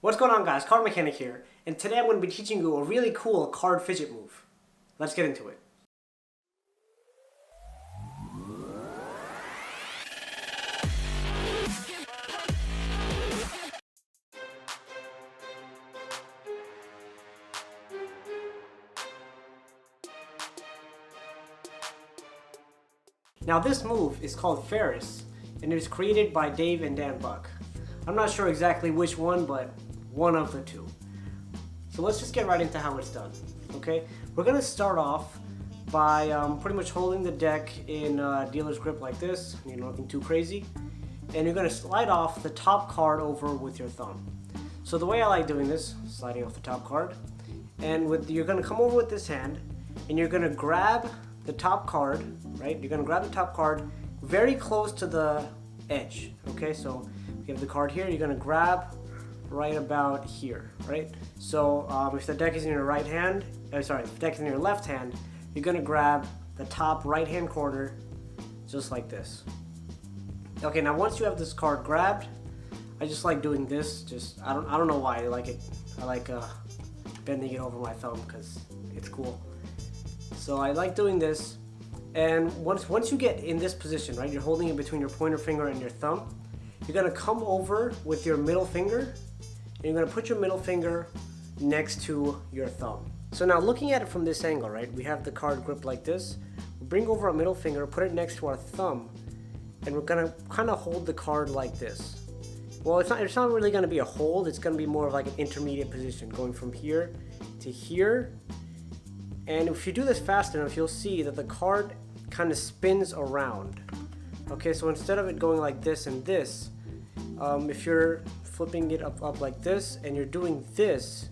What's going on, guys? CardMechanic here, and today I'm going to be teaching you a really cool card fidget move. Let's get into it. Now this move is called Ferris, and it was created by Dave and Dan Buck. I'm not sure exactly which one, but one of the two. So let's just get right into how it's done, okay? We're gonna start off by pretty much holding the deck in dealer's grip like this, nothing too crazy. And you're gonna slide off the top card over with your thumb. So the way I like doing this, sliding off the top card, and you're gonna come over with this hand, and you're gonna grab the top card, right? You're gonna grab the top card very close to the edge, okay? So you have the card here, you're gonna grab right about here, right? So if the deck is in your right hand, if the deck is in your left hand, you're gonna grab the top right hand corner just like this. Okay, now once you have this card grabbed, I just like doing this. I don't know why I like it. I like bending it over my thumb because it's cool. So I like doing this, and once you get in this position, right, you're holding it between your pointer finger and your thumb. You're gonna come over with your middle finger, and you're gonna put your middle finger next to your thumb. So now looking at it from this angle, right, we have the card gripped like this. We'll bring over our middle finger, put it next to our thumb, and we're gonna kind of hold the card like this. Well, it's not really gonna be a hold, it's gonna be more of like an intermediate position, going from here to here. And if you do this fast enough, you'll see that the card kind of spins around. Okay, so instead of it going like this and this, if you're flipping it up like this and you're doing this,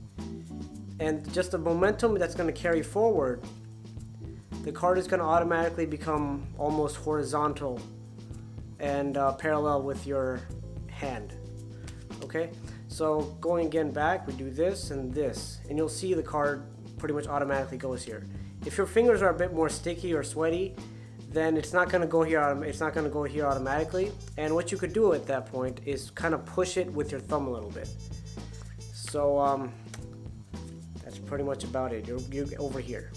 and just the momentum that's going to carry forward, the card is going to automatically become almost horizontal and parallel with your hand. Okay, so going again back, we do this and this, and you'll see the card pretty much automatically goes here. If your fingers are a bit more sticky or sweaty, then it's not going to go here. It's not going to go here automatically. And what you could do at that point is kind of push it with your thumb a little bit. So that's pretty much about it. You're over here.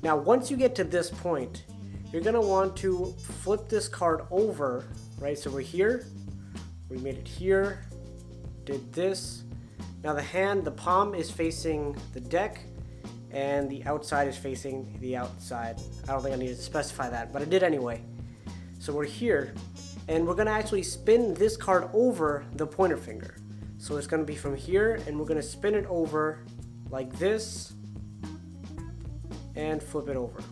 Now, once you get to this point, you're going to want to flip this card over, right? So we're here. We made it here. Did this. Now the palm is facing the deck, and the outside is facing the outside. I don't think I needed to specify that, but I did anyway. So we're here, and we're gonna actually spin this card over the pointer finger. So it's gonna be from here, and we're gonna spin it over like this, and flip it over.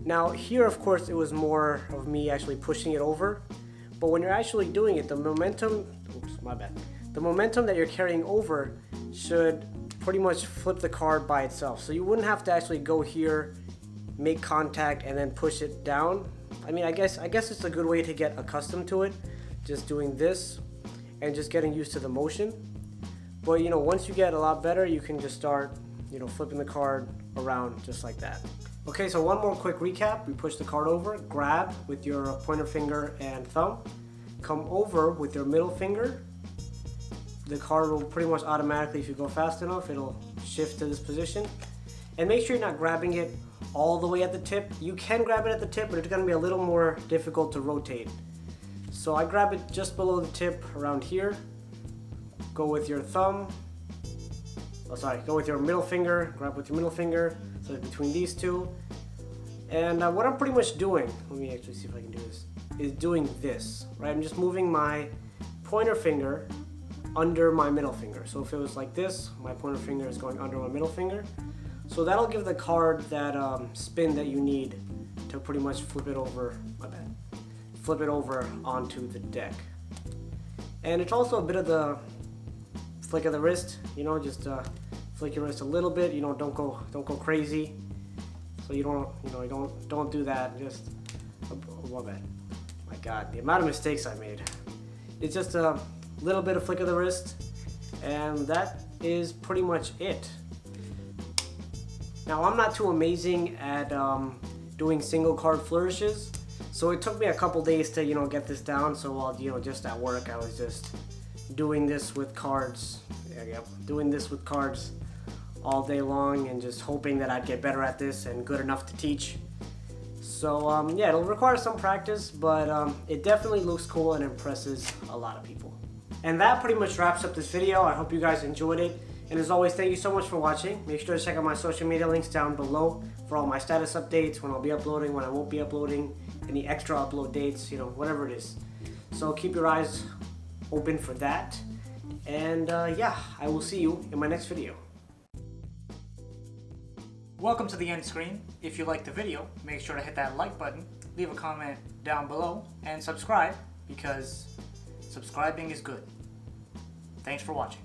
Now here, of course, it was more of me actually pushing it over, but when you're actually doing it, the momentum that you're carrying over should pretty much flip the card by itself. So you wouldn't have to actually go here, make contact, and then push it down. I mean, I guess it's a good way to get accustomed to it, just doing this and just getting used to the motion. But once you get a lot better, you can just start, flipping the card around just like that. Okay, so one more quick recap. We push the card over, grab with your pointer finger and thumb, come over with your middle finger. The card will pretty much automatically, if you go fast enough, it'll shift to this position. And make sure you're not grabbing it all the way at the tip. You can grab it at the tip, but it's gonna be a little more difficult to rotate. So I grab it just below the tip around here. Go with your thumb. Go with your middle finger, grab with your middle finger, so it's between these two. And what I'm pretty much doing, let me actually see if I can do this, is doing this, right? I'm just moving my pointer finger under my middle finger. So if it was like this, my pointer finger is going under my middle finger. So that'll give the card that spin that you need to pretty much flip it over onto the deck. And it's also a bit of the flick of the wrist, just flick your wrist a little bit, don't go crazy. So you don't do that. Just my God, the amount of mistakes I made. It's just a little bit of flick of the wrist, and that is pretty much it. Now I'm not too amazing at doing single card flourishes, so it took me a couple days to get this down. So while just at work, I was just doing this with cards doing this with cards all day long and just hoping that I'd get better at this and good enough to teach. So yeah, it'll require some practice, but it definitely looks cool and impresses a lot of people. And that pretty much wraps up this video. I hope you guys enjoyed it. And as always, thank you so much for watching. Make sure to check out my social media links down below for all my status updates, when I'll be uploading, when I won't be uploading, any extra upload dates, you know, whatever it is. So keep your eyes open for that. And yeah, I will see you in my next video. Welcome to the end screen. If you liked the video, make sure to hit that like button, leave a comment down below, and subscribe, because subscribing is good. Thanks for watching.